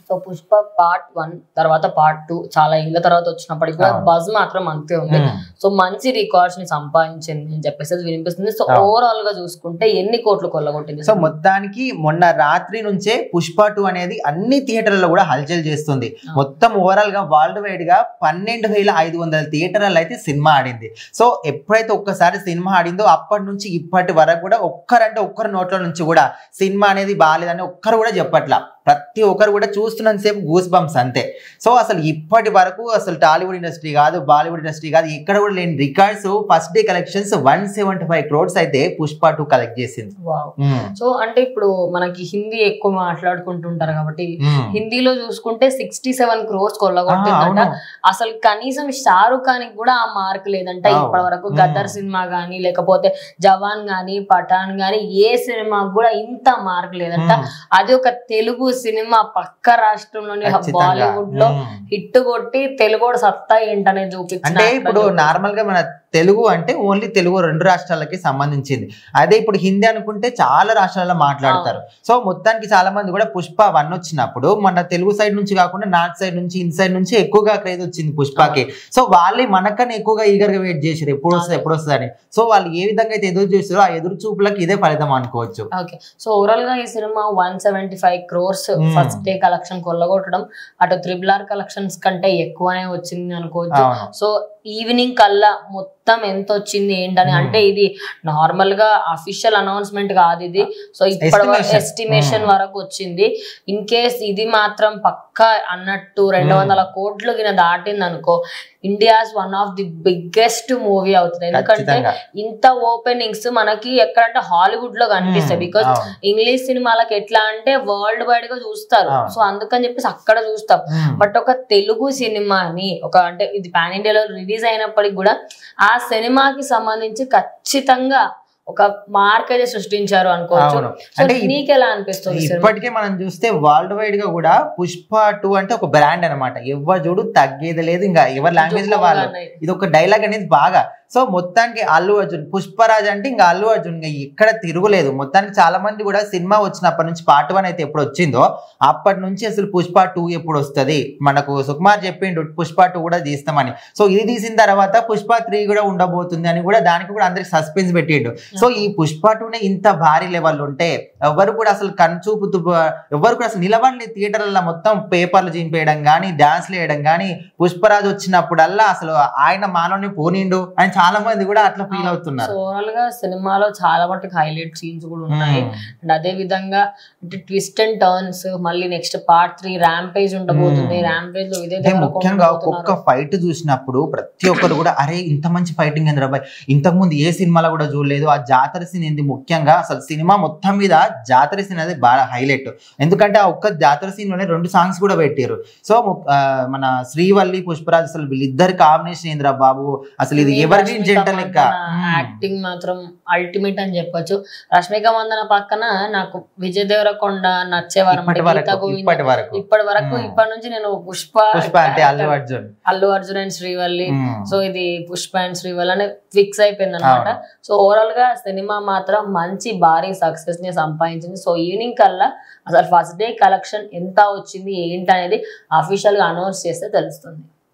So Pushpa part 1 తర్వాత part 2 చాలా ఏళ్ళ తర్వాత వచ్చినప్పటికీ కూడా బజ్ మాత్రం అంతే ఉంది. సో మంచి రికార్డ్స్ ని సంపాదించింది అని చెప్పేసి వినిపిస్తుంది. సో ఓవరాల్ గా చూసుకుంటే ఎన్ని కోట్లు కొల్లగొట్టింది? సో మొత్తానికి మొన్న రాత్రి నుంచే పుష్ప 2 అనేది అన్ని థియేటర్లలో కూడా హల్చల్ చేస్తుంది. మొత్తం ఓవరాల్ గా వరల్డ్ వైడ్ గా 12,500 థియేటర్లలో అయితే సినిమా ఆడింది. సో ఎప్పుడైతే ఒక్కసారి సినిమా ఆడిందో అప్పటి నుంచి ఇప్పటి వరకు కూడా ఒక్కరి నోట్ల నుంచి కూడా సినిమా అనేది బాగాలేదని ఒక్కరు కూడా చెప్పట్లా. ప్రతి ఒక్కరు కూడా చూస్తున్నంత సేపు గూస్ బంప్స్ అంతే. సో అసలు ఇప్పటి వరకు అసలు టాలీవుడ్ ఇండస్ట్రీ కాదు, బాలీవుడ్ ఇండస్ట్రీ కాదు, ఇక్కడ కూడా లేని records first day collections 175 crores అయితే పుష్ప 2 కలెక్ట్ చేసింది. సో అంటే ఇప్పుడు మనకి హిందీ ఎక్కువ మాట్లాడుకుంటుంటారు కాబట్టి హిందీలో చూసుకుంటే 67 crores కొల్లగొట్టిందంట. అసలు కనీసం షారుఖ్ ఖాన్ కూడా ఆ మార్క్ లేదంట ఇప్పటి వరకు. గద్దర్ సినిమా గానీ లేకపోతే జవాన్ గానీ పఠాన్ గానీ ఏ సినిమాకు కూడా ఇంత మార్క్ లేదంట. అది ఒక తెలుగు సినిమా పక్క రాష్ట్రంలోని బాలీవుడ్ లో హిట్ కొట్టి తెలుగు సత్తా ఏంటనేది చూపించింది. అంటే ఇప్పుడు నార్మల్ గా మన తెలుగు అంటే ఓన్లీ తెలుగు 2 రాష్ట్రాలకి సంబంధించింది. అదే ఇప్పుడు హిందీ అనుకుంటే చాలా రాష్ట్రాలలో మాట్లాడతారు. సో మొత్తానికి చాలా మంది కూడా పుష్ప 1 వచ్చినప్పుడు మన తెలుగు సైడ్ నుంచి కాకుండా నార్త్ సైడ్ నుంచి ఇన్ సైడ్ నుంచి ఎక్కువగా క్రేజ్ వచ్చింది పుష్పకి. సో వాళ్ళే మనకన్నా ఎక్కువగా ఈగర్ గా వెయిట్ చేశారు ఎప్పుడు వస్తుంది అని. సో వాళ్ళు ఏ విధంగా అయితే ఎదురు చూస్తారో ఆ ఎదురు చూపులకు ఇదే ఫలితం అనుకోవచ్చు. సో ఓవరాల్ గా ఈ cinema 175 crores first day collection కొల్లగొట్టడం, అటు RRR కలెక్షన్స్ కంటే ఎక్కువనే వచ్చింది అనుకోవచ్చు. సో ఈవినింగ్ కల్లా మొత్తం ఎంత వచ్చింది ఏంటని, అంటే ఇది నార్మల్ గా అఫీషియల్ అనౌన్స్మెంట్ కాదు ఇది. సో ఇప్పటి వరకు ఎస్టిమేషన్ వరకు వచ్చింది. ఇన్ కేస్ ఇది మాత్రం పక్కా అన్నట్టు 200 కోట్లు గిన దాటింది అనుకో, India's one of the biggest movie అవుతుంది. ఎందుకంటే ఇంత ఓపెనింగ్స్ మనకి ఎక్కడంటే హాలీవుడ్ లో కనిపిస్తాయి. బికాస్ ఇంగ్లీష్ సినిమాలకు ఎట్లా అంటే వరల్డ్ వైడ్ గా చూస్తారు. సో అందుకని చెప్పేసి అక్కడ చూస్తాం. బట్ ఒక తెలుగు సినిమాని అంటే ఇది పాన్ ఇండియాలో రిలీజ్ అయినప్పటికి కూడా ఆ సినిమాకి సంబంధించి ఖచ్చితంగా ఒక మార్క్ అయితే సృష్టించారు అనుకోవచ్చు. అంటే నీకు ఎలా అనిపిస్తుంది? ఇప్పటికే మనం చూస్తే వరల్డ్ వైడ్ గా కూడా పుష్ప 2 అంటే ఒక బ్రాండ్ అనమాట. ఎవరు చూడు తగ్గేది లేదు, ఇంకా ఎవరి లాంగ్వేజ్ లో వాళ్ళు ఇది ఒక డైలాగ్ అనేది బాగా. సో మొత్తానికి అల్లు అర్జున్, పుష్పరాజ్ అంటే ఇంకా అల్లు అర్జున్ ఇంకా ఇక్కడ తిరుగులేదు. మొత్తానికి చాలా మంది కూడా సినిమా వచ్చినప్పటి నుంచి పార్ట్ 1 అయితే ఎప్పుడు వచ్చిందో అప్పటి నుంచి అసలు పుష్ప 2 ఎప్పుడు వస్తుంది, మనకు సుకుమార్ చెప్పిండు పుష్ప 2 కూడా తీస్తామని. సో ఇది తీసిన తర్వాత పుష్ప 3 కూడా ఉండబోతుంది అని కూడా దానికి కూడా అందరికి సస్పెన్స్ పెట్టిండు. సో ఈ పుష్ప 2 ఇంత భారీ లెవెల్ ఉంటే ఎవరు కూడా అసలు కనుచూపుతూ ఎవరు కూడా అసలు నిలబడలేదు థియేటర్లలో. మొత్తం పేపర్లు చింపేయడం కానీ డాన్స్లు వేయడం కానీ, పుష్పరాజ్ వచ్చినప్పుడల్లా అసలు ఆయన మానవుని పోనిండు అని చాలా మంది కూడా అట్లా ఫీల్ అవుతున్నారు. ఓవరాల్ గా సినిమాలో చాలా మటుకు హైలైట్ సీన్స్ కూడా ఉన్నాయి. అండ్ అదే విధంగా అంటే ట్విస్ట్ అండ్ టర్న్స్, మళ్ళీ నెక్స్ట్ పార్ట్ 3 ర్యాంపేజ్ ఉండబోతుంది. ర్యాంపేజ్ లో ఇదే ముఖ్యంగా ఒక్కొక్క ఫైట్ చూసినప్పుడు ప్రతి ఒక్కరు కూడా అరే ఇంత మంచి ఫైటింగ్ ఏంది రాబాయ్, ఇంతకు ముందు ఏ సినిమాలో కూడా చూడలేదు. ఆ జాతర సీన్ ఏంది, ముఖ్యంగా అసలు సినిమా మొత్తం మీద జాతర సీన్ అనేది బాగా హైలైట్. ఎందుకంటే ఆ ఒక్క జాతర సీన్ లోనే 2 సాంగ్స్ కూడా పెట్టారు. సో మన శ్రీవల్లి పుష్పరాజ్ అసలు వీళ్ళిద్దరు కాంబినేషన్ ఏంద్రా బాబు, అసలు ఇది ఎవరి యాక్టింగ్ మాత్రం అల్టిమేట్ అని చెప్పొచ్చు. రష్మిక మందన పక్కన నాకు విజయ్ దేవరకొండ నచ్చేవారు ఇప్పటి వరకు. ఇప్పటి నుంచి నేను పుష్ప అంటే అల్లు అర్జున్ అండ్ శ్రీవల్లి, సో ఇది పుష్ప అండ్ శ్రీవల్లి అనే ఫిక్స్ అయిపోయింది అనమాట. సో ఓవరాల్ గా సినిమా మాత్రం మంచి భారీ సక్సెస్ ని సంపాదించింది. సో ఈవినింగ్ కల్లా అసలు ఫస్ట్ డే కలెక్షన్ ఎంత వచ్చింది ఏంటి అనేది అఫీషియల్ గా అనౌన్స్ చేస్తే తెలుస్తుంది.